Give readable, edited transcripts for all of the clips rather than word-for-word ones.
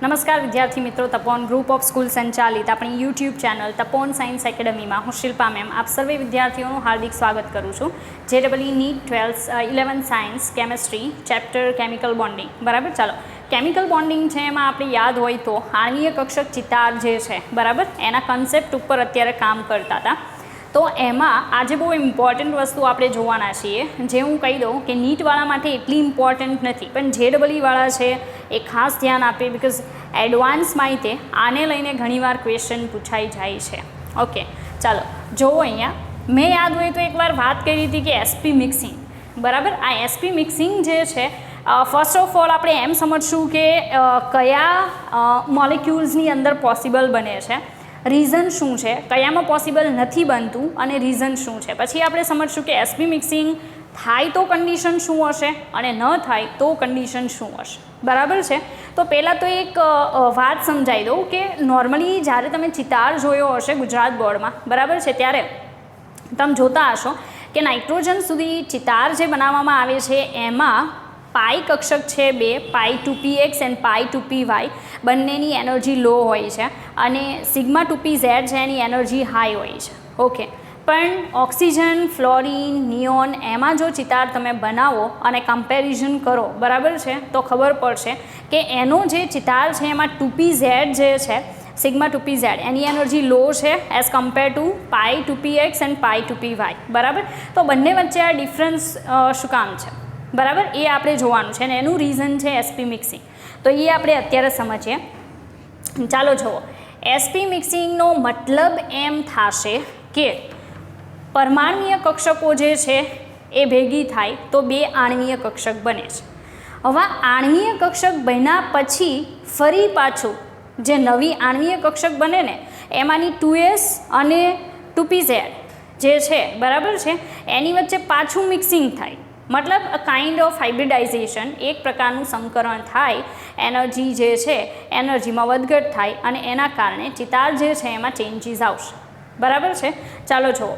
નમસ્કાર વિદ્યાર્થી મિત્રો, તપોન ગ્રુપ ઓફ સ્કૂલ સંચાલિત આપણી યુટ્યુબ ચેનલ તપોન સાયન્સ એકેડમીમાં હું શિલ્પા મેમ આપ સર્વે વિદ્યાર્થીઓનું હાર્દિક સ્વાગત કરું છું. JEE NEET 11 science chemistry chapter chemical bonding. બરાબર, ચાલો કેમિકલ બોન્ડિંગ છે એમાં આપણે યાદ હોય તો આણ્વીય કક્ષક ચિતાર જે છે બરાબર એના કન્સેપ્ટ ઉપર અત્યારે કામ કરતા હતા. તો એમાં આજે બહુ ઇમ્પોર્ટન્ટ વસ્તુ આપણે જોવાના છીએ, જે હું કહી દઉં કે નીટવાળા માટે એટલી ઇમ્પોર્ટન્ટ નથી, પણ JEE છે એ ખાસ ધ્યાન આપે, બિકોઝ એડવાન્સમાં તે આને લઈને ઘણીવાર ક્વેશ્ચન પૂછાઈ જાય છે. ઓકે, ચાલો જોવો અહીંયા મેં યાદ હોય તો એકવાર વાત કરી હતી કે એસપી મિક્સિંગ. બરાબર, આ એસપી મિક્સિંગ જે છે ફર્સ્ટ ઓફ ઓલ આપણે એમ સમજશું કે કયા મોલિક્યુલ્સની અંદર પોસિબલ બને છે, રીઝન શું છે, કયામાં પોસિબલ નથી બનતું અને રીઝન શું છે. પછી આપણે સમજશું કે એસપી મિક્સિંગ થાય તો કન્ડિશન શું હશે અને ન થાય તો કન્ડિશન શું હશે. બરાબર છે, તો પહેલાં તો એક વાત સમજાવી દઉં કે નોર્મલી જ્યારે તમે ચિતાર જોયો હશે ગુજરાત બોર્ડમાં, બરાબર છે, ત્યારે તમે જોતા હશો કે નાઇટ્રોજન સુધી ચિતાર જે બનાવવામાં આવે છે એમાં પાઈ કક્ષક છે બે, પાઈ 2px એન્ડ પાઈ 2py બંનેની એનર્જી લો હોય છે અને સિગ્મા 2pz છે એની એનર્જી હાઈ હોય છે. ઓકે, પણ ઓક્સિજન, ફ્લોરિન, નિયોન એમાં જો ચિતાર તમે બનાવો અને કમ્પેરિઝન કરો, બરાબર છે, તો ખબર પડશે કે એનો જે ચિતાર છે એમાં 2pz જે છે સિગ્મા 2pz એની એનર્જી લો છે as compare to pi 2px and pi 2py. બરાબર, તો બંને વચ્ચે આ ડિફરન્સ શું કામ છે, બરાબર, એ આપણે જોવાનું છે અને એનું રીઝન છે એસપી મિક્સિંગ. તો એ આપણે અત્યારે સમજીએ. ચાલો જુઓ, એસપી મિક્સિંગનો મતલબ એમ થશે કે પરમાણ્વીય કક્ષકો જે છે એ ભેગી થાય તો બે આણ્વીય કક્ષક બને છે. હવે આણ્વીય કક્ષક બન્યા પછી ફરી પાછું જે નવી આણ્વીય કક્ષક બને ને એમાંની 2s અને 2pz જે છે, બરાબર છે, એની વચ્ચે પાછું મિક્સિંગ થાય, મતલબ અ કાઇન્ડ ઓફ હાઇબ્રિડાઇઝેશન, એક પ્રકારનું સંકરણ થાય, એનર્જી જે છે એનર્જીમાં વધઘટ થાય અને એના કારણે ચિતાર જે છે એમાં ચેન્જીસ આવશે. બરાબર છે, ચાલો જુઓ,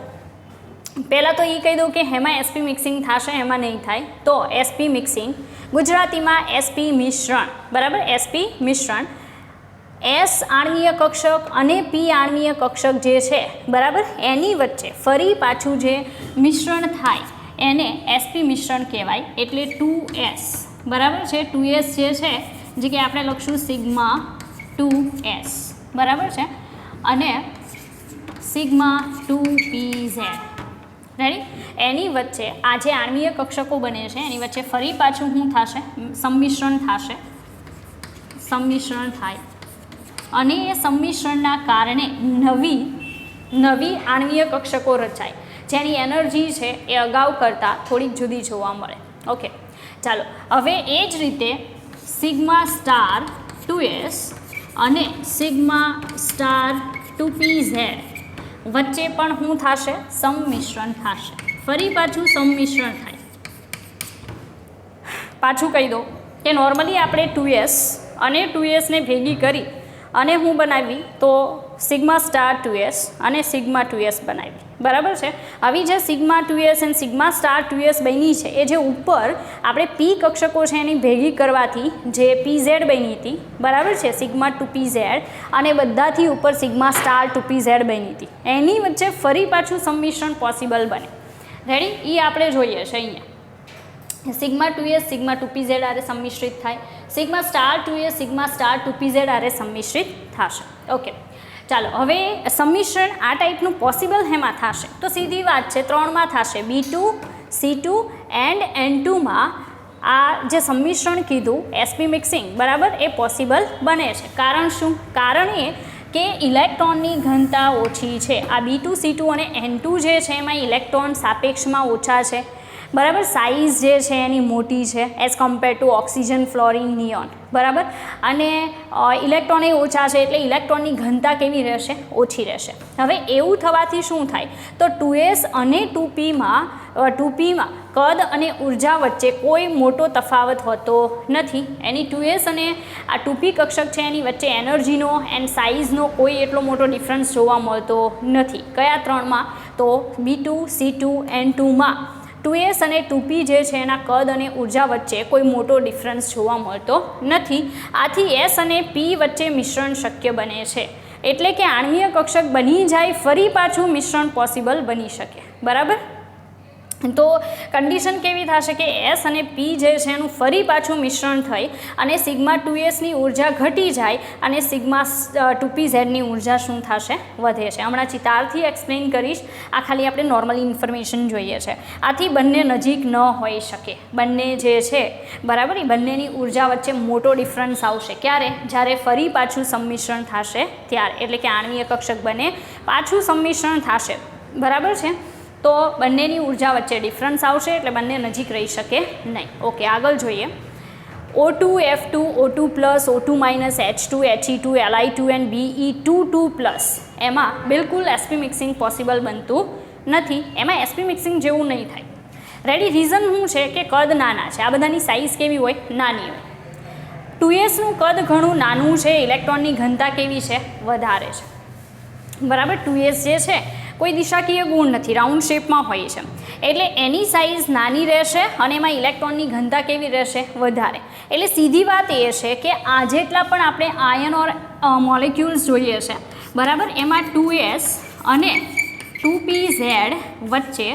પહેલાં તો એ કહી દઉં કે એમાં એસપી મિક્સિંગ થશે, એમાં નહીં થાય. તો એસપી મિક્સિંગ ગુજરાતીમાં એસપી મિશ્રણ. બરાબર, એસપી મિશ્રણ, એસ આણ્વીય કક્ષક અને પી આણ્વીય કક્ષક જે છે, બરાબર, એની વચ્ચે ફરી પાછું જે મિશ્રણ થાય એને એસપી મિશ્રણ કહેવાય. એટલે 2s, બરાબર છે, 2s જે છે જે કે આપણે લખશું સિગ્મા 2s, બરાબર છે, અને સિગ્મા 2pz. રેડી, એની વચ્ચે આ જે આણ્વીય કક્ષકો બને છે એની વચ્ચે ફરી પાછું શું થશે, સંમિશ્રણ થશે, સંમિશ્રણ થાય અને એ સંમિશ્રણના કારણે નવી આણ્વીય કક્ષકો રચાય, જેની એનર્જી છે એ અગાઉ કરતાં થોડીક જુદી જોવા મળે. ઓકે, ચાલો હવે એ જ રીતે સિગ્મા સ્ટાર 2s અને સિગ્મા સ્ટાર 2pz વચ્ચે પણ શું થશે, સંમિશ્રણ થશે, ફરી પાછું સંમિશ્રણ થાય. પાછું કહી દો કે નોર્મલી આપણે 2s અને 2sને ભેગી કરી અને હું બનાવી તો સિગ્મા સ્ટાર 2s અને સિગ્મા 2s બનાવી. બરાબર છે, આવી જે સિગ્મા 2s અને સિગ્મા સ્ટાર 2s બની છે એ જે ઉપર આપણે પી કક્ષકો છે એની ભેગી કરવાથી જે pz બની હતી, બરાબર છે, સિગ્મા 2pz અને બધાથી ઉપર સિગ્મા સ્ટાર 2pz બની હતી, એની વચ્ચે ફરી પાછું સંમિશ્રણ પોસિબલ બને. રેડી, એ આપણે જોઈએ છે અહીંયા સિગ્મા 2s સિગ્મા 2pz આરે સંમિશ્રિત થાય, sigma star 2s sigma star 2pz આરે સંમિશ્રિત થશે. ઓકે, ચાલો હવે સંમિશ્રણ આ ટાઈપનું પોસિબલ હેમાં થશે તો સીધી વાત છે, 3માં થશે, B2 C2 એન્ડ N2માં આ જે સંમિશ્રણ કીધું એસપી મિક્સિંગ, બરાબર, એ પોસિબલ બને છે. કારણ શું, કારણ એ કે ઇલેક્ટ્રોનની ઘનતા ઓછી છે. આ B2 C2 અને N2 જે છે એમાં ઇલેક્ટ્રોન સાપેક્ષમાં ઓછા છે, બરાબર, સાઇઝ જે છે એની મોટી છે as compare two oxygen, fluorine, neon, બરાબર, અને ઇલેક્ટ્રોન એ ઓછા છે એટલે ઇલેક્ટ્રોનની ઘનતા કેવી રહેશે, ઓછી રહેશે. હવે એવું થવાથી શું થાય તો 2s અને 2pમાં કદ અને ઉર્જા વચ્ચે કોઈ મોટો તફાવત હોતો નથી. એની 2s અને આ 2p કક્ષક છે એની વચ્ચે એનર્જીનો એન્ડ સાઇઝનો કોઈ એટલો મોટો ડિફરન્સ જોવા મળતો નથી. કયા ત્રણમાં, તો B2 C2 N2માં 2s અને 2p જે છે એના કદ અને ઉર્જા વચ્ચે કોઈ મોટો ડિફરન્સ જોવા મળતો નથી. આથી s અને p વચ્ચે મિશ્રણ શક્ય બને છે. એટલે કે આણ્વીય કક્ષક બની જાય ફરી પાછું મિશ્રણ પોસિબલ બની શકે. બરાબર. તો કન્ડિશન કેવી થશે કે s અને p જે છે એનું ફરી પાછું મિશ્રણ થઈ અને સિગ્મા 2sની ઉર્જા ઘટી જાય અને સિગ્મા 2pzની ઉર્જા શું થશે? વધે છે. હમણાં ચિતારથી એક્સપ્લેન કરીશ, આ ખાલી આપણે નોર્મલ ઇન્ફોર્મેશન જોઈએ છે. આથી બંને નજીક ન હોઈ શકે. બંને જે છે બરાબર એ બંનેની ઉર્જા વચ્ચે મોટો ડિફરન્સ આવશે. ક્યારે? જ્યારે ફરી પાછું સંમિશ્રણ થશે ત્યારે, એટલે કે આણ્વીય કક્ષક બને પાછું સંમિશ્રણ થશે. બરાબર છે. તો બંનેની ઉર્જા વચ્ચે ડિફરન્સ આવશે એટલે બંને નજીક રહી શકે નહીં. ઓકે, આગળ જોઈએ. O2 F2 O2 plus O2 minus H2 He2 Li2 and Be2 2 plus એમાં બિલકુલ એસપી મિક્સિંગ પોસિબલ બનતું નથી. એમાં એસપી મિક્સિંગ જેવું નહીં થાય. રેડી. રીઝન શું છે કે કદ નાના છે. આ બધાની સાઇઝ કેવી હોય? નાની હોય. 2sનું કદ ઘણું નાનું છે, ઇલેક્ટ્રોનની ઘનતા કેવી છે? વધારે છે. બરાબર. 2s જે છે કોઈ દિશાકીય ગુણ નથી, રાઉન્ડ શેપમાં હોય છે, એટલે એની સાઇઝ નાની રહેશે અને એમાં ઇલેક્ટ્રોનની ઘનતા કેવી રહેશે? વધારે. એટલે સીધી વાત એ છે કે આ જેટલા પણ આપણે આયન ઓર મોલેક્યુલ્સ જોઈએ છે બરાબર, એમાં 2s અને 2pz વચ્ચે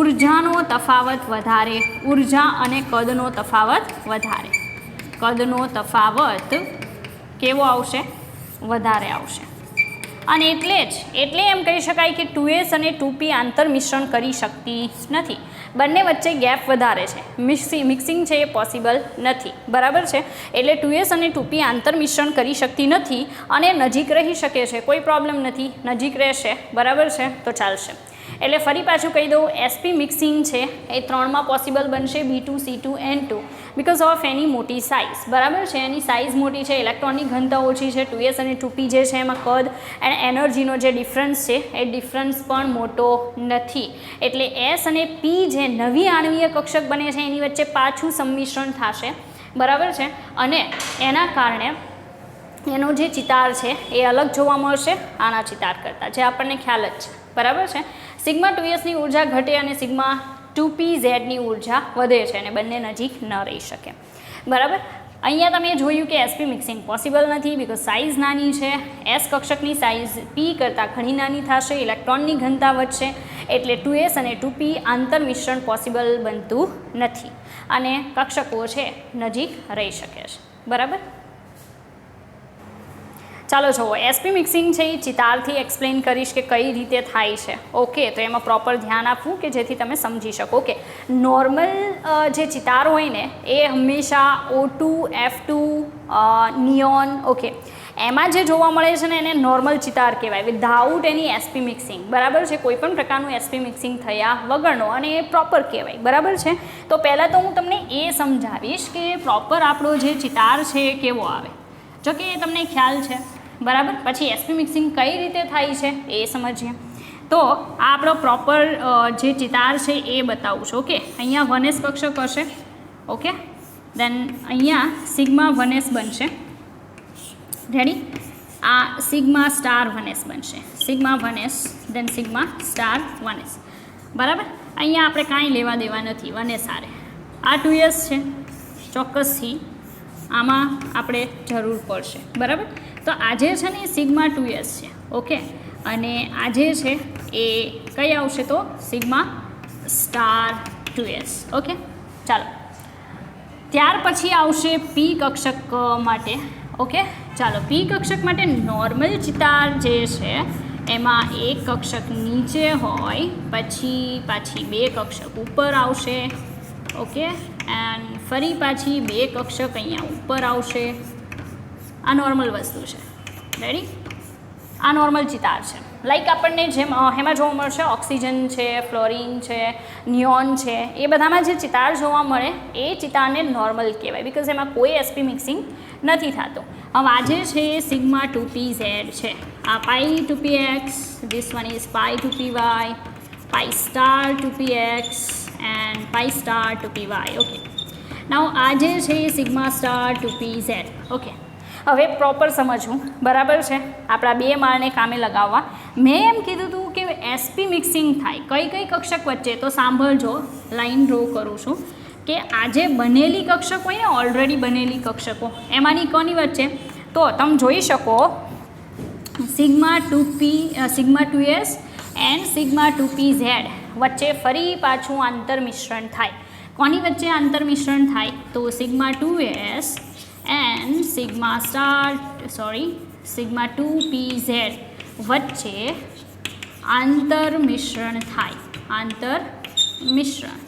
ઉર્જાનો તફાવત વધારે, ઉર્જા અને કદનો તફાવત વધારે. કદનો તફાવત કેવો આવશે? વધારે આવશે. અને એટલે એમ કહી શકાય કે 2s અને 2p આંતર મિશ્રણ કરી શકતી નથી. બંને વચ્ચે ગેપ વધારે છે. મિક્સિંગ છે એ પોસિબલ નથી. બરાબર છે. એટલે 2s અને 2p આંતર મિશ્રણ કરી શકતી નથી અને નજીક રહી શકે છે. કોઈ પ્રોબ્લેમ નથી, નજીક રહેશે. બરાબર છે. તો ચાલશે. એટલે ફરી પાછું કહી દઉં, એસપી મિક્સિંગ છે એ 3માં પોસિબલ બનશે, B2 C2 N2 because of any મોટી સાઇઝ. બરાબર છે. એની સાઇઝ મોટી છે, ઇલેક્ટ્રોનની ઘનતા ઓછી છે. 2s અને 2p જે છે એમાં કદ અને એનર્જીનો જે ડિફરન્સ છે એ ડિફરન્સ પણ મોટો નથી. એટલે s અને p જે નવી આણ્વીય કક્ષક બને છે એની વચ્ચે પાછું સંમિશ્રણ થશે. બરાબર છે. અને એના કારણે એનો જે ચિતાર છે એ અલગ જોવા મળશે આના ચિતાર કરતાં, જે આપણને ખ્યાલ જ છે. બરાબર છે. સિગ્મા 2sની ઉર્જા ઘટે અને સિગ્મા 2pzની ઉર્જા વધે છે અને બંને નજીક ન રહી શકે. બરાબર. અહીંયા તમે જોયું કે એસપી મિક્સિંગ પોસિબલ નથી બિકોઝ સાઇઝ નાની છે. એસ કક્ષકની સાઇઝ p કરતાં ઘણી નાની થશે, ઇલેક્ટ્રોનની ઘનતા વધશે, એટલે 2s અને 2p આંતર મિશ્રણ પોસિબલ બનતું નથી અને કક્ષકો છે નજીક રહી શકે છે. બરાબર. ચાલો જુઓ, એસપી મિક્સિંગ છે એ ચિતારથી એક્સપ્લેન કરીશ કે કઈ રીતે થાય છે. ઓકે, તો એમાં પ્રોપર ધ્યાન આપવું કે જેથી તમે સમજી શકો. ઓકે, નોર્મલ જે ચિતાર હોય ને એ હંમેશા O2 F2 નિયોન, ઓકે, એમાં જે જોવા મળે છે ને એને નોર્મલ ચિતાર કહેવાય, વિધાઉટ એની એસપી મિક્સિંગ. બરાબર છે. કોઈ પણ પ્રકારનું એસપી મિક્સિંગ થયા વગરનો, અને એ પ્રોપર કહેવાય. બરાબર છે. તો પહેલાં તો હું તમને એ સમજાવીશ કે પ્રોપર આપણો જે ચિતાર છે એ કેવો આવે, જો કે એ તમને ખ્યાલ છે. બરાબર. પછી એસપી મિક્સિંગ કઈ રીતે થાય છે એ સમજીએ. તો આ આપણો પ્રોપર જે ચિતાર છે એ બતાવું છું. ઓકે, અહીંયા 1s કક્ષક હશે. ઓકે, દેન અહીંયા સિગ્મા 1s બનશે. રેડી. આ સિગ્મા સ્ટાર 1s બનશે. સિગ્મા 1s દેન સિગ્મા સ્ટાર 1s. બરાબર. અહીંયા આપણે કાંઈ લેવા દેવા નથી 1s આરે. આ 2s છે, ચોક્કસથી આમાં આપણે જરૂર પડશે. બરાબર. તો આજે છે ને એ સિગ્મા 2s છે. ઓકે, અને આજે છે એ કઈ આવશે? તો સિગ્મા સ્ટાર 2s. ઓકે, ચાલો. ત્યાર પછી આવશે p કક્ષક માટે. ઓકે, ચાલો. p કક્ષક માટે નોર્મલ ચિતાર જે છે એમાં એક કક્ષક નીચે હોય, પછી પાછી બે કક્ષક ઉપર આવશે. ઓકે, એન્ડ ફરી પાછી બે કક્ષક અહીંયા ઉપર આવશે. આ નોર્મલ વસ્તુ છે. રેડી. આ નોર્મલ ચિતાર છે. લાઈક આપણને જેમ એમાં જોવા મળશે ઓક્સિજન છે, ફ્લોરિન છે, નિયોન છે, એ બધામાં જે ચિતાર જોવા મળે એ ચિતારને નોર્મલ કહેવાય બિકોઝ એમાં કોઈ એસપી મિક્સિંગ નથી થતું. હવે આજે છે સિગ્મા 2pz છે. આ pi 2px, this one is pi 2py, pi star 2px and pi star 2py. Okay, now આજે છે સિગ્મા સ્ટાર 2pz. ઓકે, હવે પ્રોપર સમજવું, બરાબર છે, આપણા 2 માળને કામે લગાવવા. મેં એમ કીધું હતું કે એસપી મિક્સિંગ થાય કઈ કઈ કક્ષક વચ્ચે, તો સાંભળજો, લાઈન ડ્રો કરું છું કે આજે બનેલી કક્ષક હોય ને, ઓલરેડી બનેલી કક્ષકો, એમાંની કોની વચ્ચે, તો તમે જોઈ શકો sigma 2s and sigma 2pz વચ્ચે ફરી પાછું આંતરમિશ્રણ થાય. કોની વચ્ચે આંતરમિશ્રણ થાય, તો sigma 2s and sigma 2pz વચ્ચે આંતરમિશ્રણ થાય, આંતરમિશ્રણ.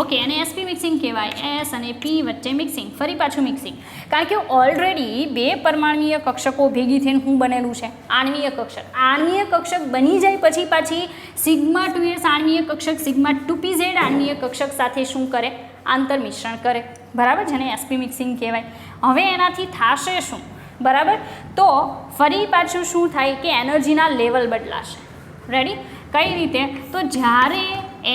ઓકે, અને એસપી મિક્સિંગ કહેવાય. એસ અને પી વચ્ચે મિક્સિંગ, ફરી પાછું મિક્સિંગ, કારણ કે ઓલરેડી 2 પરમાણ્વીય કક્ષકો ભેગી થઈને શું બનેલું છે, આણ્વીય કક્ષક. આણ્વીય કક્ષક બની જાય પછી પાછી સિગ્મા 2s આણ્વીય કક્ષક સિગ્મા 2pz આણ્વીય કક્ષક સાથે શું કરે, આંતરમિશ્રણ કરે, બરાબર, જેને એસપી મિક્સિંગ કહેવાય. હવે એનાથી થશે શું, બરાબર, તો ફરી પાછું શું થાય કે એનર્જીના લેવલ બદલાશે. રેડી? કઈ રીતે, તો જ્યારે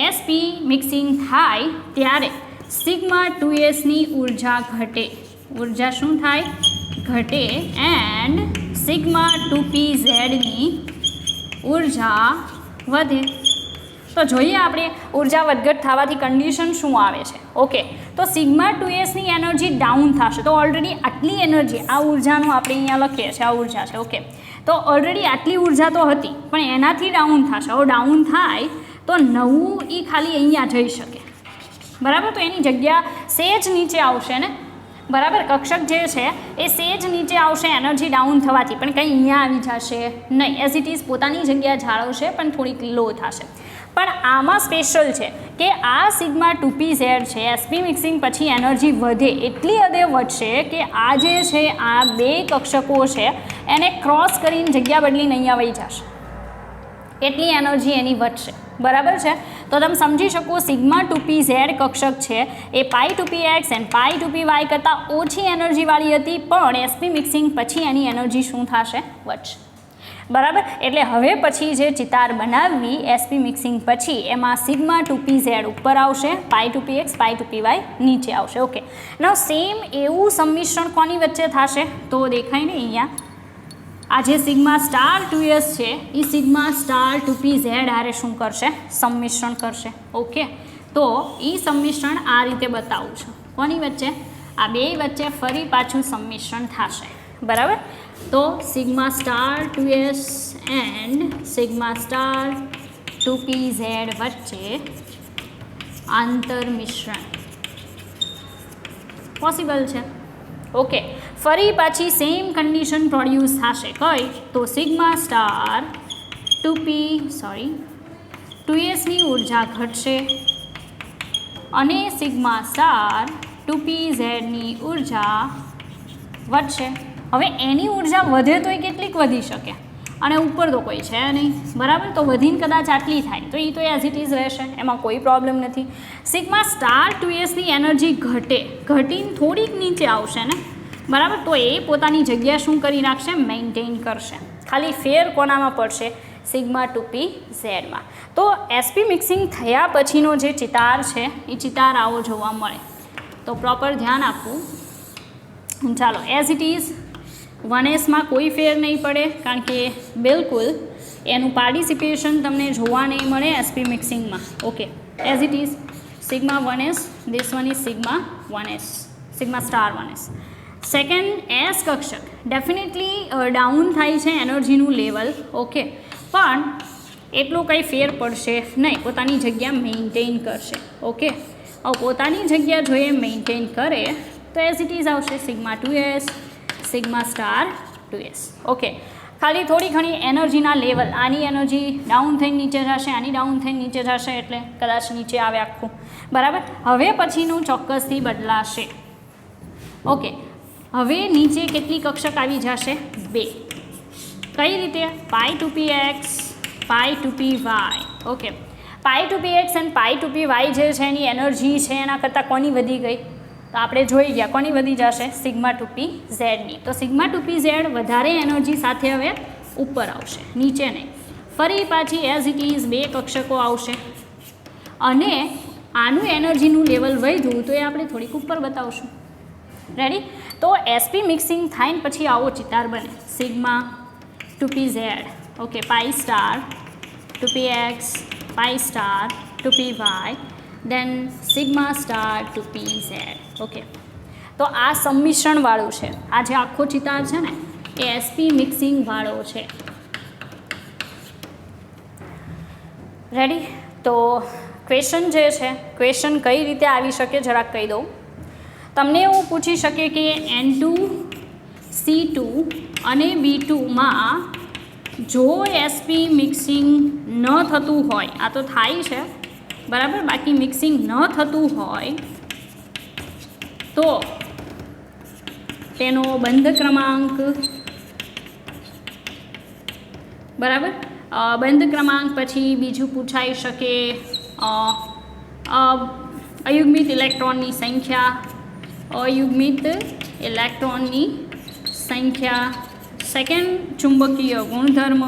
એસપી મિક્સિંગ થાય ત્યારે સિગ્મા 2sની ઉર્જા ઘટે, ઉર્જા શું થાય, ઘટે, એન્ડ સિગ્મા 2pzની ઉર્જા વધે. તો જોઈએ આપણે ઉર્જા વધઘટ થવાથી કન્ડિશન શું આવે છે. ઓકે, તો સિગ્મા 2sની એનર્જી ડાઉન થશે. તો ઓલરેડી આટલી એનર્જી, આ ઉર્જાનું આપણે અહીંયા લખીએ છીએ, આ ઉર્જા છે. ઓકે, તો ઓલરેડી આટલી ઉર્જા તો હતી પણ એનાથી ડાઉન થશે. હવે ડાઉન થાય તો નવું એ ખાલી અહીંયા જઈ શકે, બરાબર, તો એની જગ્યા સેજ નીચે આવશે ને, બરાબર, કક્ષક જે છે એ સેજ નીચે આવશે એનર્જી ડાઉન થવાથી, પણ કંઈ અહીંયા આવી જશે નહીં. એઝ ઇટ ઇઝ પોતાની જગ્યા જાળવશે પણ થોડીક લો થશે. પણ આમાં સ્પેશિયલ છે કે આ સિગ્મા 2pz છે, એસપી મિક્સિંગ પછી એનર્જી વધે, એટલી હદે વધશે કે આ જે છે આ 2 કક્ષકો છે એને ક્રોસ કરીને જગ્યા બદલીને અહીંયા વહી જશે, એટલી એનર્જી એની વધશે, બરાબર છે. તો તમે સમજી શકો સિગ્મા 2pz કક્ષક છે એ પાઈ 2px એન્ડ પાઈ 2py કરતાં ઓછી એનર્જીવાળી હતી, પણ એસપી મિક્સિંગ પછી એની એનર્જી શું થશે, વધશે, બરાબર. એટલે હવે પછી જે ચિતાર બનાવવી એસપી મિક્સિંગ પછી એમાં સિગ્મા 2pz ઉપર આવશે, પાઈ 2px પાઈ 2py નીચે આવશે. ઓકે, નાઉ સેમ એવું સંમિશ્રણ કોની વચ્ચે થશે, તો દેખાય ને અહીંયા આ જે સિગ્મા સ્ટાર 2s છે એ સિગ્મા સ્ટાર 2pz હારે શું કરશે, સંમિશ્રણ કરશે. ઓકે, તો એ સંમિશ્રણ આ રીતે બતાવું છું, કોની વચ્ચે, આ 2 વચ્ચે ફરી પાછું સંમિશ્રણ થશે, બરાબર. તો sigma star 2s and sigma star 2pz વચ્ચે આંતરમિશ્રણ પોસિબલ છે. ઓકે, ફરી પાછી સેમ કન્ડિશન પ્રોડ્યુસ થશે, કઈ, તો સિગ્મા સ્ટાર 2sની ઉર્જા ઘટશે અને સિગ્મા સ્ટાર 2pzની ઉર્જા વધશે. હવે એની ઉર્જા વધે તો એ કેટલીક વધી શકે અને ઉપર તો કોઈ છે નહીં, બરાબર, તો વધીને કદાચ આટલી થાય તો એ તો એઝ ઇટ ઇઝ રહેશે, એમાં કોઈ પ્રોબ્લેમ નથી. સિગ્મા સ્ટાર 2sની એનર્જી ઘટીને થોડીક નીચે આવશે ને, બરાબર, તો એ પોતાની જગ્યા શું કરી રાખશે, મેન્ટેન કરશે. ખાલી ફેર કોનામાં પડશે, સિગ્મા 2pzમાં. તો એસપી મિક્સિંગ થયા પછીનો જે ચિતાર છે એ ચિતાર આવો જોવા મળે. તો પ્રોપર ધ્યાન આપવું. ચાલો, એઝ ઇટ ઇઝ 1sમાં કોઈ ફેર નહીં પડે, કારણ કે બિલકુલ એનું પાર્ટિસિપેશન તમને જોવા નહીં મળે એસપી મિક્સિંગમાં. Okay, as it is sigma 1s, this one is sigma 1s, sigma star 1s. Second S કક્ષક ડેફિનેટલી ડાઉન થાય છે એનર્જીનું લેવલ. ઓકે, પણ એટલો કંઈ ફેર પડશે નહીં, પોતાની જગ્યા મેન્ટેન કરશે. ઓકે, હવે પોતાની જગ્યા જો એ મેન્ટેન કરે તો એઝ ઇટ ઇઝ આવશે sigma 2s, sigma star 2s. Okay, ખાલી થોડી ઘણી એનર્જીના લેવલ, આની એનર્જી ડાઉન થઈને નીચે જશે, આની ડાઉન થઈને નીચે જશે, એટલે કદાચ નીચે આવે આખું, બરાબર. હવે પછીનું ચોક્કસથી બદલાશે. ઓકે, હવે નીચે કેટલી કક્ષક આવી જશે, 2. કઈ રીતે, પાઈ 2px પાઈ 2py. ઓકે, પાઈ 2px અને પાઈ 2py જે છે એની એનર્જી છે એના કરતાં કોની વધી ગઈ, તો આપણે જોઈ ગયા કોની વધી જશે, સિગ્મા 2pzની. તો સિગ્મા 2pz વધારે એનર્જી સાથે હવે ઉપર આવશે, નીચે નહીં. ફરી પાછી એઝ ઇટ ઇઝ 2 કક્ષકો આવશે અને આનું એનર્જીનું લેવલ વધ્યું તો એ આપણે થોડીક ઉપર બતાવશું. રેડી? તો તો sp મિક્સિંગ થાય ને પછી આવો ચિતાર બને સિગ્મા 2pz ઓકે પાઈ સ્ટાર 2px પાઈ સ્ટાર 2py દેન સિગ્મા સ્ટાર 2pz ઓકે તો આ સંમિશ્રણવાળું છે આ જે આખો ચિતાર છે ને એ sp મિક્સિંગ વાળો છે રેડી તો ક્વેશ્ચન જે છે ક્વેશ્ચન કઈ રીતે આવી શકે જરાક કહી દઉં તમને એવું પૂછી શકે કે N2C2 અને B2માં જો sp મિક્સિંગ ન થતું હોય આ તો થાય છે બરાબર બાકી મિક્સિંગ ન થતું હોય તો તેનો બંધ ક્રમાંક બરાબર બંધ ક્રમાંક પછી બીજું પૂછાઈ શકે અયુગ્મિત ઇલેક્ટ્રોનની સંખ્યા અયુગ્મિત ઇલેક્ટ્રોનની સંખ્યા સેકન્ડ ચુંબકીય ગુણધર્મ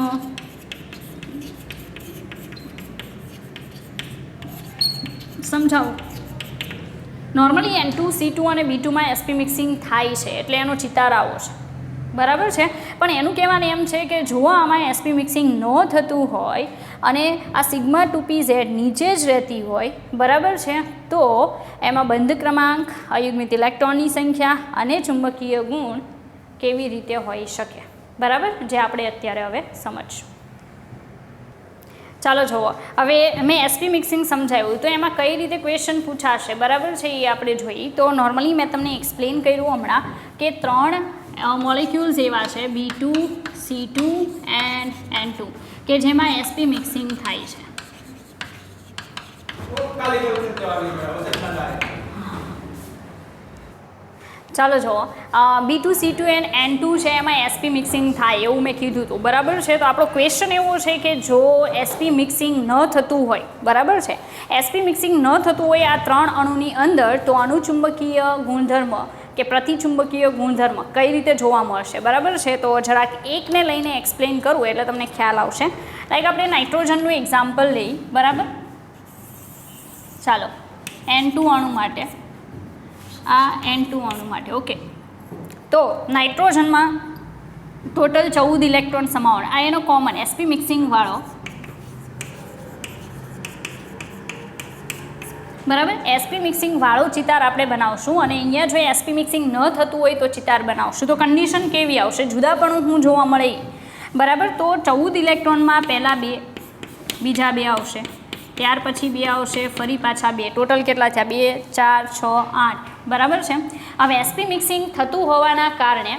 સમજાવો નોર્મલી N2C2 અને B2માં sp મિક્સિંગ થાય છે એટલે એનો ચિતાર આવો છે બરાબર છે પણ એનું કહેવાનું એમ છે કે જો આમાં sp મિક્સિંગ ન થતું હોય અને આ સિગ્મા 2pz નીચે જ રહેતી હોય બરાબર છે તો એમાં બંધ ક્રમાંક અયુગ્મિત ઇલેક્ટ્રોનની સંખ્યા અને ચુંબકીય ગુણ કેવી રીતે હોઈ શકે બરાબર જે આપણે અત્યારે હવે સમજશું ચાલો જુઓ હવે મેં sp મિક્સિંગ સમજાવ્યું તો એમાં કઈ રીતે ક્વેશ્ચન પૂછાશે બરાબર છે એ આપણે જોઈએ તો નોર્મલી મેં તમને એક્સપ્લેન કર્યું હમણાં કે 3 મોલિક્યુલ્સ એવા છે B2 C2 એન્ડ N2 કે જેમાં sp મિક્સિંગ થાય છે ચાલો જુઓ B2 C2 એન્ડ N2 છે એમાં sp મિક્સિંગ થાય એવું મેં કીધું હતું બરાબર છે તો આપણો ક્વેશ્ચન એવો છે કે જો sp મિક્સિંગ ન થતું હોય બરાબર છે sp મિક્સિંગ ન થતું હોય આ 3 અણુની અંદર તો અણુચુંબકીય ગુણધર્મ કે પ્રતિચુંબકીય ગુણધર્મ કઈ રીતે જોવા મળશે બરાબર છે તો જરાક એકને લઈને એક્સપ્લેન કરું એટલે તમને ખ્યાલ આવશે લાઈક આપણે નાઇટ્રોજનનું એક્ઝામ્પલ લઈ બરાબર ચાલો N2 અણુ માટે આ N2 અણુ માટે ઓકે તો નાઇટ્રોજનમાં ટોટલ 14 ઇલેક્ટ્રોન સમાવણ આ એનો કોમન sp મિક્સિંગ વાળો બરાબર sp મિક્સિંગ વાળો ચિતાર આપણે બનાવશું અને અહીંયા જો sp મિક્સિંગ ન થતું હોય તો ચિતાર બનાવશું તો કન્ડિશન કેવી આવશે જુદાપણું હું જોવા મળે બરાબર તો 14 ઇલેક્ટ્રોનમાં પહેલાં 2 બીજા 2 આવશે ત્યાર પછી 2 આવશે ફરી પાછા 2 ટોટલ કેટલા થયા 2 4 6 8 બરાબર છે હવે sp મિક્સિંગ થતું હોવાના કારણે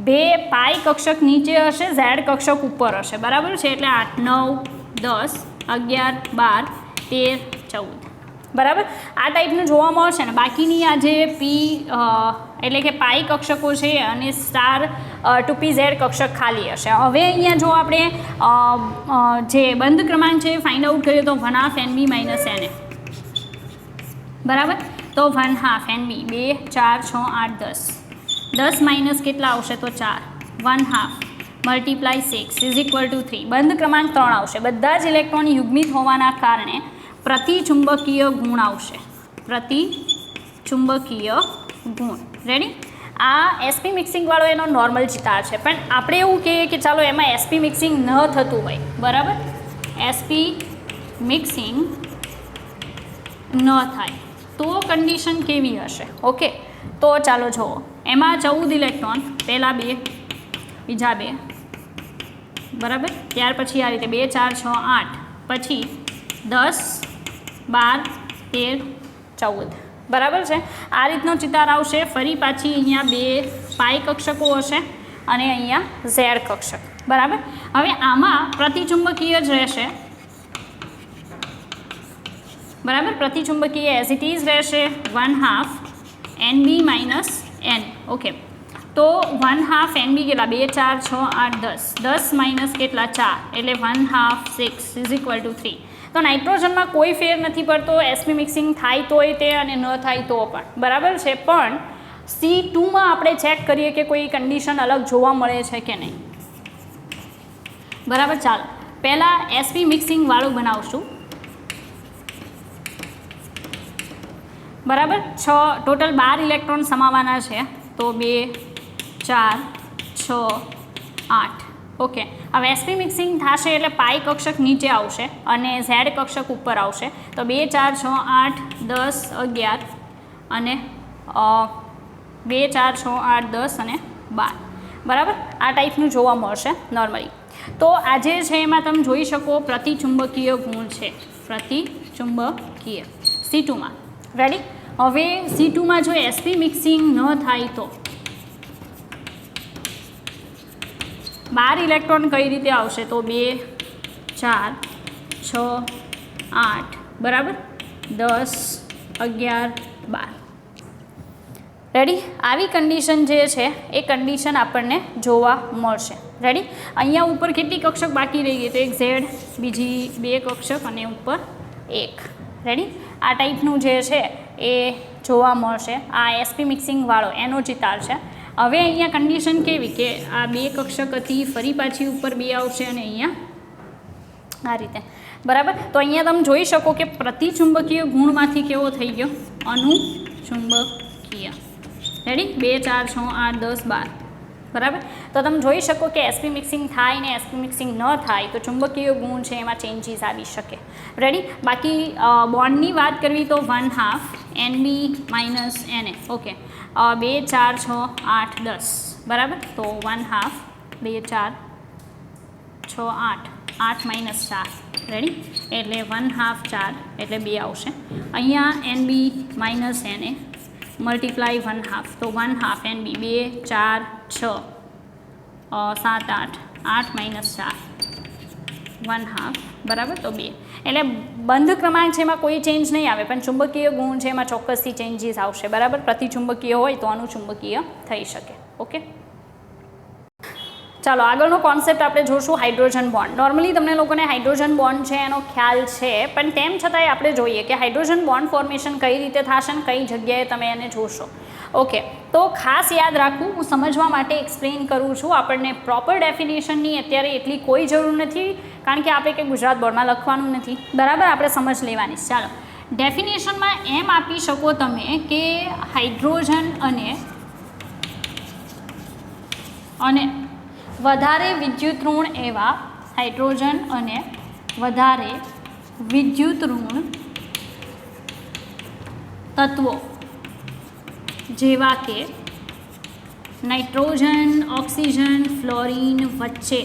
2 પાઈ કક્ષક નીચે હશે ઝેડ કક્ષક ઉપર હશે બરાબર છે એટલે 8 9 10 11 12 13 14 બરાબર આ ટાઈપનું જોવા મળશે ને બાકીની આ જે પી એટલે કે પાઈ કક્ષકો છે અને સ્ટાર 2pz કક્ષક ખાલી હશે હવે અહીંયા જો આપણે જે બંધ ક્રમાંક છે ફાઇન્ડ આઉટ કરીએ તો 1/2 NB - Na બરાબર તો 1/2 NB 2 4 6 8 10 10 માઇનસ કેટલા આવશે તો 4 1/2 મલ્ટીપ્લાય 6 = 3 બંધ ક્રમાંક 3 આવશે બધા જ ઇલેક્ટ્રોન યુગ્મિત હોવાના કારણે પ્રતિચુંબકીય ગુણ આવશે પ્રતિચુંબકીય ગુણ રેડી આ sp મિક્સિંગ વાળો એનો નોર્મલ ચિતાર છે પણ આપણે એવું કહીએ કે ચાલો એમાં sp મિક્સિંગ ન થતું હોય બરાબર sp મિક્સિંગ ન થાય તો કન્ડિશન કેવી હશે ઓકે તો ચાલો જુઓ એમાં 14 ઇલેક્ટ્રોન પહેલાં 2 બીજા 2 બરાબર ત્યાર પછી આ રીતે 2 4 6 8 પછી 10 12 13 14 બરાબર છે આ રીતનો ચિતાર આવશે ફરી પાછી અહીંયા 2 પાઈ કક્ષકો હશે અને અહીંયા ઝેડ કક્ષક બરાબર હવે આમાં પ્રતિચુંબકીય જ રહેશે બરાબર પ્રતિચુંબકીય એઝ ઇટ ઇઝ રહેશે 1/2 NB - N ઓકે તો 1/2 NB કેટલા 2 4 6 8 10 10 માઇનસ કેટલા 4 એટલે 1/2 6 = 3 તો નાઇટ્રોજનમાં કોઈ ફેર નથી પડતો sp મિક્સિંગ થાય તોય તે અને ન થાય તો પણ બરાબર છે પણ C2માં આપણે ચેક કરીએ કે કોઈ કન્ડિશન અલગ જોવા મળે છે કે નહીં બરાબર ચાલો પહેલાં sp મિક્સિંગ વાળું બનાવશું બરાબર 6 ટોટલ 12 ઇલેક્ટ્રોન સમાવવાના છે તો 2 4 6 8. ઓકે, હવે sp મિક્સિંગ થશે એટલે પાઈ કક્ષક નીચે આવશે અને z કક્ષક ઉપર આવશે. તો 2 4 6 8 10 11 અને 2 4 6 8 10 અને 12. બરાબર, આ ટાઈપનું જોવા મળશે નોર્મલી. તો આજે છે એમાં તમે જોઈ શકો પ્રતિચુંબકીય ગુણ છે, પ્રતિચુંબકીય C2માં. રેડી. હવે C2માં જો sp મિક્સિંગ ન થાય તો 12 ઇલેક્ટ્રોન કઈ રીતે આવશે? તો 2 4 6 8 બરાબર 10 11 12. રેડી. આવી કન્ડિશન જે છે એ કન્ડિશન આપણને જોવા મળશે. રેડી. અહીંયા ઉપર કેટલી કક્ષક બાકી રહી ગઈ? તો એક ઝેડ, બીજી 2 કક્ષક અને ઉપર 1. રેડી. આ ટાઈપનું જે છે એ જોવા મળશે. આ sp મિક્સિંગવાળો એનો ચિતાર છે. હવે અહીંયા કન્ડિશન કેવી કે આ 2 કક્ષક હતી, ફરી પાછી ઉપર 2 આવશે અને અહીંયા આ રીતે. બરાબર. તો અહીંયા તમે જોઈ શકો કે પ્રતિચુંબકીય ગુણમાંથી કેવો થઈ ગયો? અનુચુંબકીય. રેડી. 2 4 6 8 10 12. બરાબર. તો તમે જોઈ શકો કે sp મિક્સિંગ થાય ને sp મિક્સિંગ ન થાય તો ચુંબકીય ગુણ છે એમાં ચેન્જીસ આવી શકે. રેડી. બાકી બોન્ડની વાત કરવી તો 1/2 NB માઇનસ Na. ઓકે. 2 4 6 8 10. બરાબર. તો 1/2 2 4 6 8 8 માઇનસ 4. રેડી. એટલે 1/2 4 એટલે 2 આવશે. અહીંયા NB માઇનસ Na મલ્ટીપ્લાય 1/2 તો 1/2 NB 2 4 6 7 8 8 માઇનસ 4 1/2 બરાબર. તો 2 એટલે બંધ ક્રમાંક છે એમાં કોઈ ચેન્જ નહીં આવે, પણ ચુંબકીય ગુણ છે એમાં ચોક્કસથી ચેન્જીસ આવશે. બરાબર. પ્રતિચુંબકીય હોય તો અનુચુંબકીય થઈ શકે. ઓકે, ચાલો આગળનો કોન્સેપ્ટ આપણે જોશું હાઇડ્રોજન બોન્ડ. નોર્મલી તમને લોકોને હાઇડ્રોજન બોન્ડ છે એનો ખ્યાલ છે, પણ તેમ છતાંય આપણે જોઈએ કે હાઇડ્રોજન બોન્ડ ફોર્મેશન કઈ રીતે થશે અને કઈ જગ્યાએ તમે એને જોશો. ઓકે, તો ખાસ યાદ રાખવું, હું સમજવા માટે એક્સપ્લેન કરું છું. આપણને પ્રોપર ડેફિનેશનની અત્યારે એટલી કોઈ જરૂર નથી, કારણ કે આપણે કે ગુજરાત બોર્ડમાં લખવાનું નથી. બરાબર, આપણે સમજ લેવાની. ચાલો, ડેફિનેશનમાં એમ આપી શકો તમે કે હાઇડ્રોજન અને વધારે વિદ્યુત ઋણ એવા હાઇડ્રોજન અને વધારે વિદ્યુત ઋણ તત્વો જેવા કે નાઇટ્રોજન, ઓક્સિજન, ફ્લોરિન વચ્ચે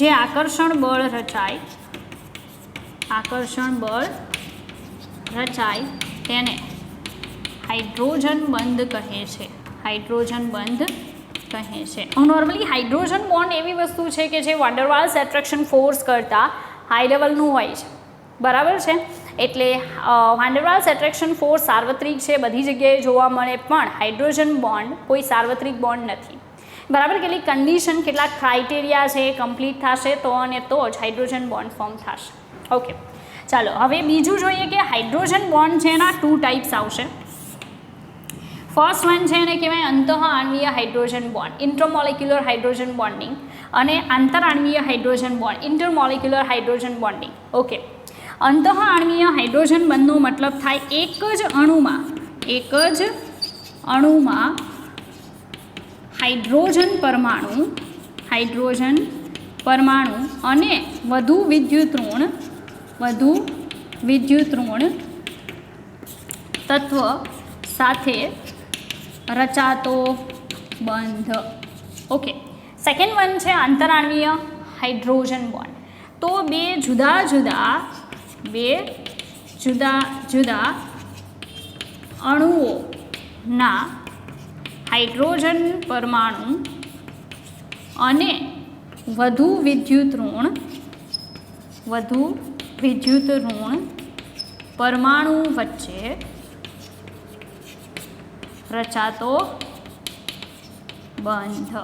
જે આકર્ષણ બળ રચાય તેને હાઇડ્રોજન બંધ કહે છે. હાઇડ્રોજન બંધ કહે છે. નોર્મલી હાઇડ્રોજન બોન્ડ એવી વસ્તુ છે કે જે વાન ડર વાલ્સ એટ્રેક્શન ફોર્સ કરતાં હાઈ લેવલનું હોય છે. બરાબર છે. એટલે વાન ડર વાલ્સ એટ્રેક્શન ફોર્સ સાર્વત્રિક છે, બધી જગ્યાએ જોવા મળે, પણ હાઇડ્રોજન બોન્ડ કોઈ સાર્વત્રિક બોન્ડ નથી. બરાબર. કેટલીક કન્ડિશન, કેટલાક ક્રાઇટેરિયા છે એ કમ્પ્લીટ થશે તો અને તો જ હાઇડ્રોજન બોન્ડ ફોર્મ થશે. ઓકે, ચાલો હવે બીજું જોઈએ કે હાઇડ્રોજન બોન્ડ છે એના 2 ટાઈપ્સ આવશે. ફર્સ્ટ વન છે એને કહેવાય અંતઃઆણ્વીય hydrogen bond, intermolecular hydrogen bonding, અને આંતરાણ્વીય hydrogen bond, intermolecular hydrogen bonding. Okay, અંતઃઆણ્વીય હાઇડ્રોજન બંધનો મતલબ થાય એક જ અણુમાં હાઇડ્રોજન પરમાણુ અને વધુ વિદ્યુત ઋણ તત્વ સાથે રચાતો બંધ. ઓકે, સેકન્ડ વન છે આંતરાણ્વીય હાઇડ્રોજન બોન્ડ. તો બે જુદા જુદા અણુઓના હાઇડ્રોજન પરમાણુ અને વધુ વિદ્યુત ઋણ પરમાણુ વચ્ચે રચાતો બંધ.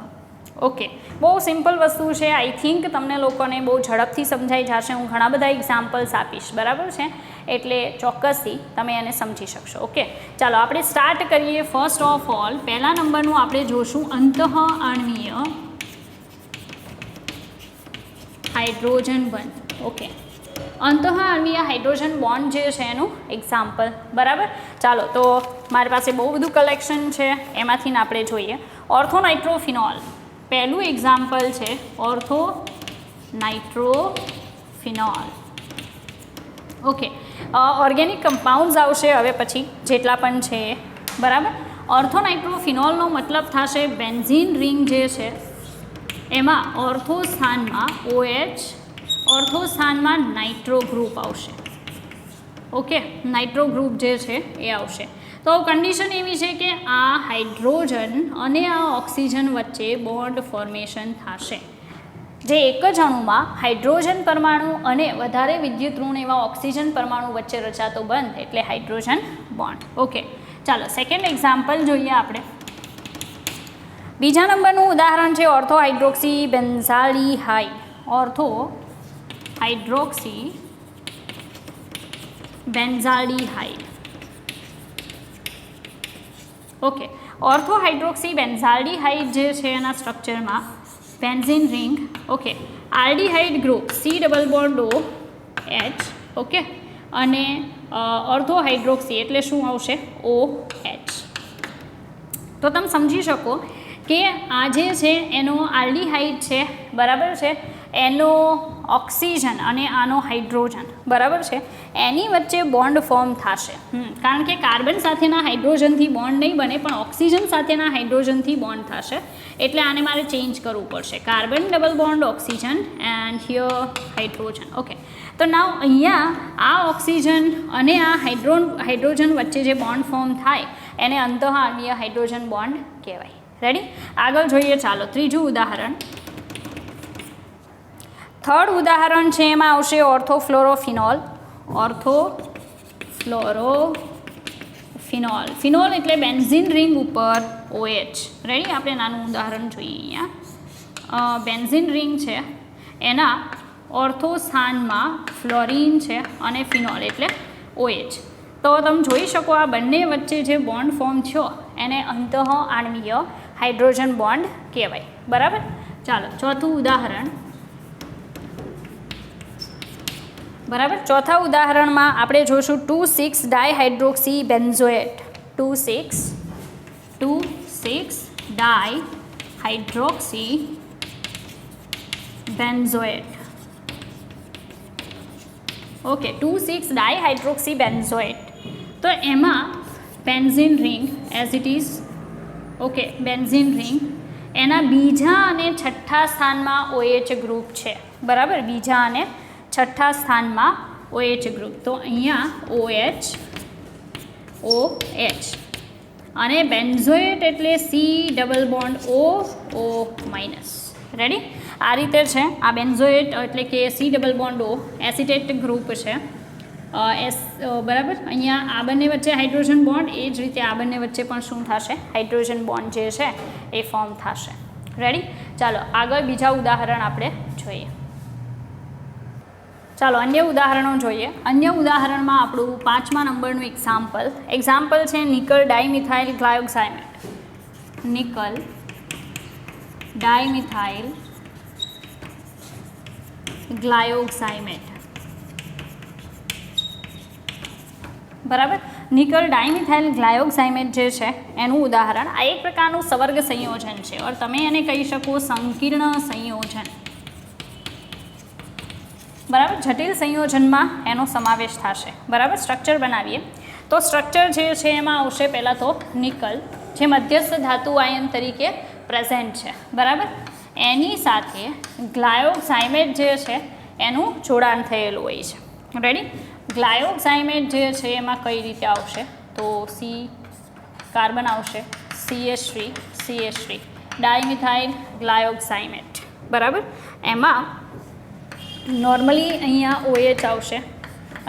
ઓકે, બહુ સિમ્પલ વસ્તુ છે. આઈ થિંક તમને લોકોને બહુ ઝડપથી સમજાઈ જશે. હું ઘણા બધા એક્ઝામ્પલ્સ આપીશ. બરાબર છે, એટલે ચોક્કસથી તમે એને સમજી શકશો. ઓકે, ચાલો આપણે સ્ટાર્ટ કરીએ. ફર્સ્ટ ઓફ ઓલ પહેલા નંબરનું આપણે જોશું અંતઃઆણ્વીય હાઇડ્રોજન બંધ. ઓકે, અંતઃઆણ્વીય હાઇડ્રોજન બોન્ડ જે છે એનું એક્ઝામ્પલ. બરાબર, ચાલો તો મારી પાસે બહુ બધું કલેક્શન છે, એમાંથી આપણે જોઈએ. ઓર્થોનાઇટ્રોફિનોલ પહેલું એક્ઝામ્પલ છે, ઓર્થોનાઇટ્રોફિનોલ. ઓકે, ઓર્ગેનિક કમ્પાઉન્ડ્સ આવશે હવે પછી જેટલા પણ છે. બરાબર, ઓર્થોનાઇટ્રોફિનોલનો મતલબ થશે બેન્ઝીન રિંગ જે છે એમાં ઓર્થો સ્થાનમાં OH, ઓર્થો સ્થાનમાં નાઇટ્રો ગ્રુપ આવશે. ઓકે, નાઇટ્રો ગ્રુપ જે છે એ આવશે. તો કન્ડિશન એવી છે કે આ હાઇડ્રોજન અને આ ઓક્સિજન વચ્ચે બોન્ડ ફોર્મેશન થશે, જે એક જ અણુમાં હાઇડ્રોજન પરમાણુ અને વધારે વિદ્યુત ઋણ એવા ઓક્સિજન પરમાણુ વચ્ચે રચાતો બંધ એટલે હાઇડ્રોજન બોન્ડ. ઓકે, ચાલો સેકન્ડ એક્ઝામ્પલ જોઈએ આપણે. બીજા નંબરનું ઉદાહરણ છે ortho hydroxy benzaldehyde. Ortho hydroxy benzaldehyde. Okay, ortho hydroxy benzaldehyde જે છે એના સ્ટ્રક્ચરમાં benzene ring. Okay, aldehyde group C∼ H. Okay, અને ઓર્થો હાઇડ્રોક્સી એટલે શું આવશે? OH. તો તમે સમજી શકો કે આ જે છે એનો આલ્ડીહાઇડ છે, બરાબર છે, એનો ઓક્સિજન અને આનો હાઇડ્રોજન, બરાબર છે, એની વચ્ચે બોન્ડ ફોર્મ થશે. કારણ કે કાર્બન સાથેના હાઇડ્રોજનથી બોન્ડ નહીં બને, પણ ઓક્સિજન સાથેના હાઇડ્રોજનથી બોન્ડ થશે. એટલે આને મારે ચેન્જ કરવું પડશે. Carbon double bond oxygen and here hydrogen. Okay, તો નાવ અહીંયા આ ઓક્સિજન અને આ હાઇડ્રોજન વચ્ચે જે બોન્ડ ફોર્મ થાય એને અંતઃઆણ્વીય હાઇડ્રોજન બોન્ડ કહેવાય. રેડી, આગળ જોઈએ. ચાલો ત્રીજું ઉદાહરણ. થર્ડ ઉદાહરણ છે એમાં આવશે ઓર્થોફ્લોરોફિનોલ. ઓર્થોફ્લોરોફિનોલ. ફિનોલ એટલે બેન્ઝીન રિંગ ઉપર OH. રેડી, આપણે નાનું ઉદાહરણ જોઈએ અહીંયા. બેન્ઝીન રિંગ છે એના ઓર્થો સ્થાનમાં ફ્લોરિન છે અને ફિનોલ એટલે OH. તો તમે જોઈ શકો આ બંને વચ્ચે જે બોન્ડ ફોર્મ થયો એને અંતઃઆણ્વીય હાઇડ્રોજન બોન્ડ કહેવાય. બરાબર, ચાલો ચોથું ઉદાહરણ. બરાબર, ચોથા ઉદાહરણમાં આપણે જોઈશું 2,6 dihydroxy benzoate. 2,6 dihydroxy benzoate. Okay, 2,6 dihydroxy benzoate. તો એમાં benzene ring as it is. Okay, benzene ring એના બીજા અને છઠ્ઠા સ્થાનમાં OH ગ્રુપ છે. બરાબર, બીજા અને છઠ્ઠા સ્થાનમાં OH ગ્રુપ. તો અહીંયા OH અને બેન્ઝોએટ એટલે C∼ O માઇનસ. રેડી, આ રીતે છે આ બેન્ઝોએટ એટલે કે C∼O એસિટેટ ગ્રુપ છે. બરાબર, અહીંયા આ બંને વચ્ચે હાઇડ્રોજન બોન્ડ, એ જ રીતે આ બંને વચ્ચે પણ શું થશે? હાઇડ્રોજન બોન્ડ જે છે એ ફોર્મ થશે. રેડી, ચાલો આગળ બીજા ઉદાહરણ આપણે જોઈએ. ચાલો અન્ય ઉદાહરણો જોઈએ. અન્ય ઉદાહરણમાં આપણું 5મા નંબરનું એક્ઝામ્પલ છે nickel dimethyl glyoximate. Nickel dimethyl glyoximate. બરાબર, નિકલ ડાયમિથાઇલ ગ્લાયોક્સાઇમેટ જે છે એનું ઉદાહરણ. આ એક પ્રકારનું સવર્ગ સંયોજન છે, ઓર તમે એને કહી શકો સંકીર્ણ સંયોજન. બરાબર, જટિલ સંયોજનમાં એનો સમાવેશ થશે. બરાબર, સ્ટ્રક્ચર બનાવીએ તો સ્ટ્રક્ચર જે છે એમાં આવશે પહેલાં તો નિકલ, જે મધ્યસ્થ ધાતુ આયન તરીકે પ્રેઝન્ટ છે. બરાબર, એની સાથે ગ્લાયોક્સાઇમેટ જે છે એનું જોડાણ થયેલું હોય છે. રેડી, ગ્લાયોક્સાઇમેટ જે છે એમાં કઈ રીતે આવશે? તો કાર્બન આવશે, CH3 ડાયમિથાઇલ ગ્લાયોક્સાઇમેટ. બરાબર, એમાં નોર્મલી અહીંયા OH આવશે,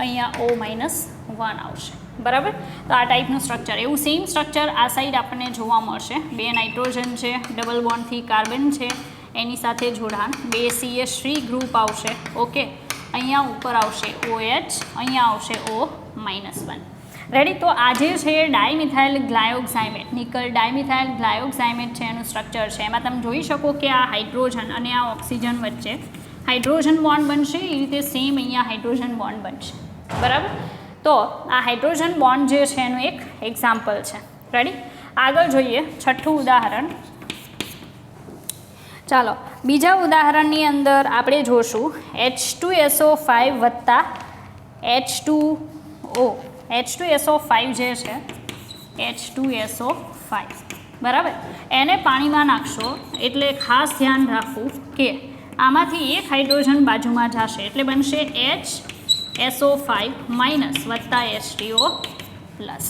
અહીંયા O-1 આવશે. બરાબર, તો આ ટાઈપનું સ્ટ્રક્ચર, એવું સેમ સ્ટ્રક્ચર આ સાઈડ આપણને જોવા મળશે. 2 નાઇટ્રોજન છે, ડબલ બોન્ડથી કાર્બન છે, એની સાથે જોડાણ, 2 CH3 ગ્રુપ આવશે. ઓકે, અહીંયા ઉપર આવશે OH, અહીંયા આવશે O-1. રેડી, તો આ જે છે ડાયમિથાઇલ ગ્લાયોક્સાઇમેટ, નિકલ ડાયમિથાઇલ ગ્લાયોક્સાઇમેટ છે એનું સ્ટ્રક્ચર છે. એમાં તમે જોઈ શકો કે આ હાઇડ્રોજન અને આ ઓક્સિજન વચ્ચે હાઇડ્રોજન બોન્ડ બનશે એ રીતે સેમ અહીંયા હાઇડ્રોજન બોન્ડ બનશે. બરાબર. તો આ હાઇડ્રોજન બોન્ડ જે છે એનું એક એક્ઝામ્પલ છે. રેડી. આગળ જોઈએ છઠ્ઠું ઉદાહરણ. ચાલો બીજા ઉદાહરણની અંદર આપણે જોશું H2SO5 વત્તા H2O. H2SO5 જે છે H2SO5 બરાબર, એને પાણીમાં નાખશો એટલે ખાસ ધ્યાન રાખવું કે આમાંથી એક હાઇડ્રોજન બાજુમાં જશે એટલે બનશે HSO5 માઇનસ વત્તા H2O પ્લસ.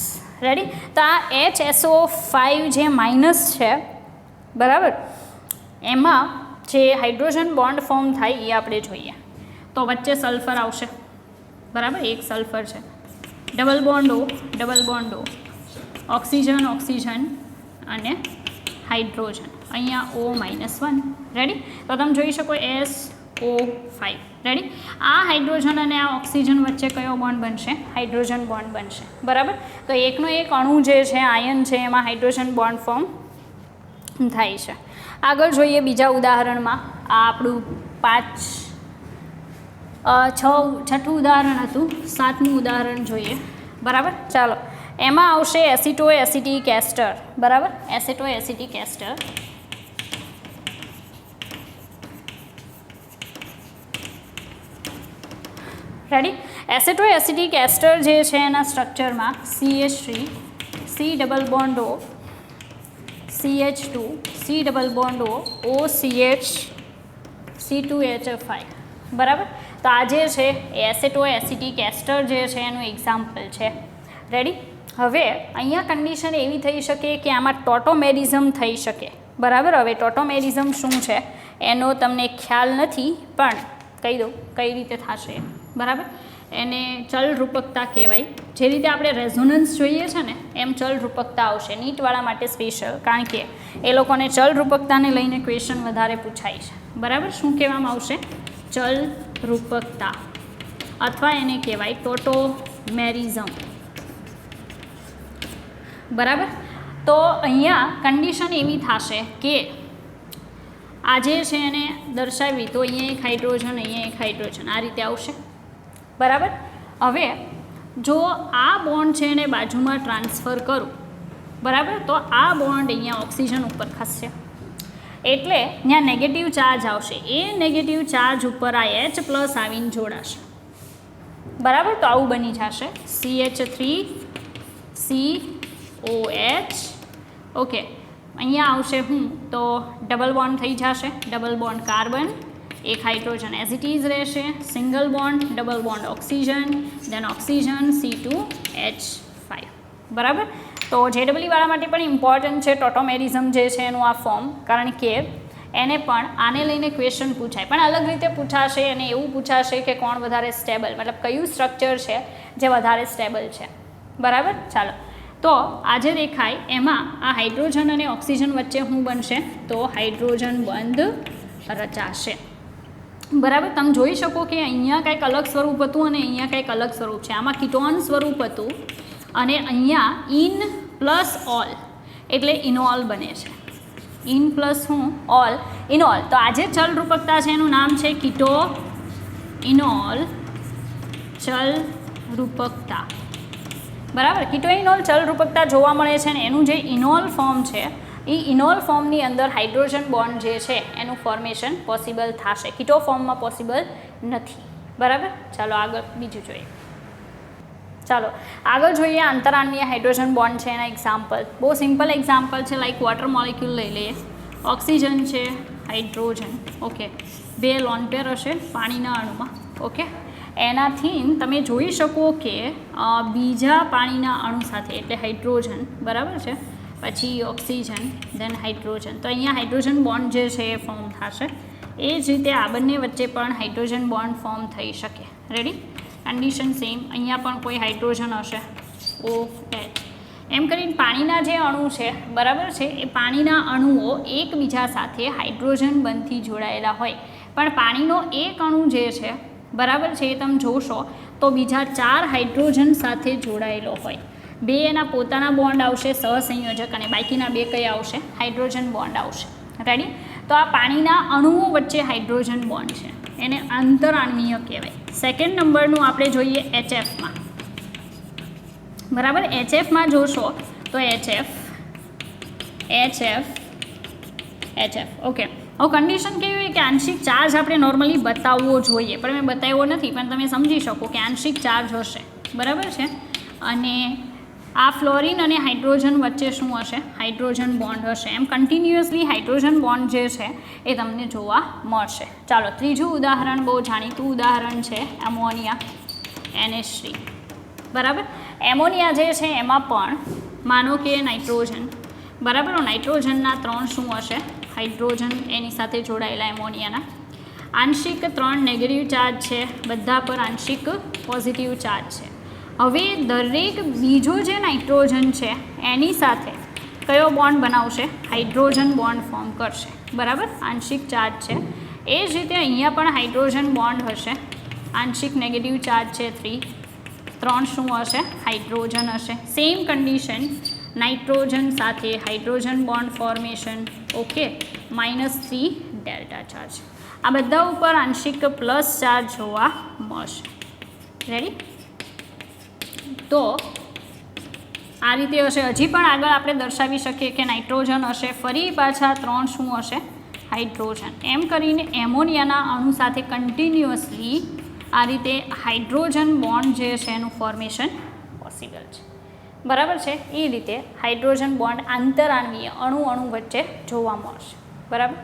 રેડી. તો આ HSO5 જે માઇનસ છે બરાબર, એમાં જે હાઇડ્રોજન બોન્ડ ફોર્મ થાય એ આપણે જોઈએ. તો વચ્ચે સલ્ફર આવશે બરાબર, એક સલ્ફર છે, double bond O, oxygen oxygen અને હાઇડ્રોજન, અહીંયા O-1. રેડી. તો તમે જોઈ શકો SO5. રેડી. આ હાઇડ્રોજન અને આ ઓક્સિજન વચ્ચે કયો બોન્ડ બનશે? હાઇડ્રોજન બોન્ડ બનશે. બરાબર. તો એકનો એક અણુ જે છે આયન છે એમાં હાઇડ્રોજન બોન્ડ ફોર્મ થાય છે. આગળ જોઈએ બીજા ઉદાહરણમાં. આ આપણું છઠ્ઠું ઉદાહરણ હતું. સાતમું ઉદાહરણ જોઈએ. બરાબર. ચાલો એમાં આવશે એસિટોએસિટિક એસ્ટર. બરાબર. એસિટોએસિટિક એસ્ટર. રેડી. એસિટોએસિટિક એસ્ટર જે છે એના સ્ટ્રક્ચરમાં CH3 C double bond O CH2 C double bond O OCH C2H5. બરાબર. તો આ જે છે એ એસિટોએસિટિક એસ્ટર જે છે એનું એક્ઝામ્પલ છે. રેડી. હવે અહીંયા કન્ડિશન એવી થઈ શકે કે આમાં ટોટોમેરિઝમ થઈ શકે. બરાબર. હવે ટોટોમેરિઝમ શું છે એનો તમને ખ્યાલ નથી, પણ કહી દઉં કઈ રીતે થશે. બરાબર. એને ચલરૂપકતા કહેવાય. જે રીતે આપણે રેઝોનન્સ જોઈએ છે ને એમ ચલરૂપકતા આવશે નીટવાળા માટે સ્પેશિયલ, કારણ કે એ લોકોને ચલરૂપકતાને લઈને ક્વેશ્ચન વધારે પૂછાય છે. બરાબર. શું કહેવામાં આવશે? ચલરૂપકતા, અથવા એને કહેવાય ટોટોમેરિઝમ. બરાબર. તો અહીંયા કન્ડિશન એવી થશે કે આ જે છે એને દર્શાવી તો અહીંયા એક હાઇડ્રોજન, અહીંયા એક હાઇડ્રોજન, આ રીતે આવશે. બરાબર. હવે જો આ બોન્ડ છે એને બાજુમાં ટ્રાન્સફર કરું, બરાબર, તો આ બોન્ડ અહીંયા ઓક્સિજન ઉપર ખસશે એટલે ત્યાં નેગેટિવ ચાર્જ આવશે. એ નેગેટિવ ચાર્જ ઉપર આ H પ્લસ આવીને જોડાશે. બરાબર. તો આવું બની જશે CH3COH. ઓકે. અહીંયા આવશે તો ડબલ બોન્ડ થઈ જશે, ડબલ બોન્ડ કાર્બન, એક હાઇડ્રોજન એઝ ઇટ ઇઝ રહેશે, single bond, double bond oxygen, then oxygen C2H5. બરાબર. તો JEE માટે પણ ઇમ્પોર્ટન્ટ છે ટોટોમેરિઝમ જે છે એનું આ ફોર્મ, કારણ કે એને પણ આને લઈને ક્વેશ્ચન પૂછાય, પણ અલગ રીતે પૂછાશે. અને એવું પૂછાશે કે કોણ વધારે સ્ટેબલ, મતલબ કયું સ્ટ્રક્ચર છે જે વધારે સ્ટેબલ છે. બરાબર. ચાલો તો આજે દેખાય એમાં આ હાઇડ્રોજન અને ઓક્સિજન વચ્ચે શું બનશે? તો હાઇડ્રોજન બંધ રચાશે. બરાબર. તમે જોઈ શકો કે અહીંયા કંઈક અલગ સ્વરૂપ હતું અને અહીંયા કંઈક અલગ સ્વરૂપ છે. આમાં કીટોન સ્વરૂપ હતું અને અહીંયા ઇન પ્લસ ઓલ એટલે ઇનોલ બને છે. ઇન પ્લસ શું? ઓલ, ઇનોલ. તો આજે ચલરૂપકતા છે એનું નામ છે કીટો ઇનોલ ચલરૂપકતા. બરાબર. કીટોઇનોલ ચલરૂપકતા જોવા મળે છે ને એનું જે ઇનોલ ફોર્મ છે એ ઇનોલ ફોર્મની અંદર હાઇડ્રોજન બોન્ડ જે છે એનું ફોર્મેશન પોસિબલ થશે, કીટો ફોર્મમાં પોસિબલ નથી. બરાબર. ચાલો આગળ બીજું જોઈએ. ચાલો આગળ જોઈએ આંતરાણ્વીય હાઇડ્રોજન બોન્ડ છે એના એક્ઝામ્પલ. બહુ સિમ્પલ એક્ઝામ્પલ છે. લાઈક વોટર મોલિક્યુલ લઈ લઈએ. ઓક્સિજન છે, હાઇડ્રોજન. ઓકે. 2 લોન પેર હશે પાણીના અણુમાં. ઓકે. એનાથી તમે જોઈ શકો કે બીજા પાણીના અણુ સાથે એટલે હાઇડ્રોજન, બરાબર છે, પછી ઓક્સિજન, દેન હાઇડ્રોજન. તો અહીંયા હાઇડ્રોજન બોન્ડ જે છે એ ફોર્મ થશે. એ જ રીતે આ બંને વચ્ચે પણ હાઇડ્રોજન બોન્ડ ફોર્મ થઈ શકે. રેડી. Condition same. અહીંયા પણ કોઈ હાઇડ્રોજન હશે OH. એમ કરીને પાણીના જે અણુ છે, બરાબર છે, એ પાણીના અણુઓ એકબીજા સાથે હાઇડ્રોજન બંધથી જોડાયેલા હોય, પણ પાણીનો એક અણુ જે છે, બરાબર છે, એ તમે જોશો તો બીજા 4 હાઇડ્રોજન સાથે જોડાયેલો હોય. 2 એના પોતાના બોન્ડ આવશે સહસંયોજક અને બાકીના 2 કઈ આવશે? હાઇડ્રોજન બોન્ડ આવશે. રેડી. તો આ પાણીના અણુઓ વચ્ચે હાઇડ્રોજન બોન્ડ છે એને આંતરાણવીય કહેવાય. સેકન્ડ નંબરનું આપણે જોઈએ HFમાં. બરાબર, HFમાં જોશો તો HF. ઓકે, હવે કન્ડિશન કેવી હોય કે આંશિક ચાર્જ આપણે નોર્મલી બતાવવો જોઈએ, પણ મેં બતાવ્યો નથી, પણ તમે સમજી શકો કે આંશિક ચાર્જ હશે. બરાબર છે. અને આ ફ્લોરિન અને હાઇડ્રોજન વચ્ચે શું હશે? હાઇડ્રોજન બોન્ડ હશે. એમ કન્ટિન્યુઅસલી હાઇડ્રોજન બોન્ડ જે છે એ તમને જોવા મળશે. ચાલો, ત્રીજું ઉદાહરણ બહુ જાણીતું ઉદાહરણ છે એમોનિયા NH3. બરાબર, એમોનિયા જે છે એમાં પણ માનો કે નાઇટ્રોજન. બરાબર, નાઇટ્રોજનના 3 શું હશે? હાઇડ્રોજન એની સાથે જોડાયેલા એમોનિયાના. આંશિક 3 નેગેટિવ ચાર્જ છે, બધા પર આંશિક પોઝિટિવ ચાર્જ છે. હવે દરેક બીજો જે નાઇટ્રોજન છે એની સાથે કયો બોન્ડ બનાવશે? હાઇડ્રોજન બોન્ડ ફોર્મ કરશે. બરાબર, આંશિક ચાર્જ છે. એ જ રીતે અહીંયા પણ હાઇડ્રોજન બોન્ડ હશે. આંશિક નેગેટિવ ચાર્જ છે 3 શું હશે? હાઇડ્રોજન હશે. સેમ કન્ડિશન, નાઇટ્રોજન સાથે hydrogen bond formation. Okay, -3 delta charge. આ બધા ઉપર આંશિક પ્લસ ચાર્જ જોવા મળશે. રેડી? તો આ રીતે હશે. હજી પણ આગળ આપણે દર્શાવી શકીએ કે નાઇટ્રોજન હશે, ફરી પાછા 3 શું હશે? હાઇડ્રોજન. એમ કરીને એમોનિયાના અણુ સાથે કન્ટિન્યુઅસલી આ રીતે હાઇડ્રોજન બોન્ડ જે છે એનું ફોર્મેશન પોસિબલ છે. બરાબર છે. એ રીતે હાઇડ્રોજન બોન્ડ આંતરાણવીય અણુ વચ્ચે જોવા મળશે. બરાબર.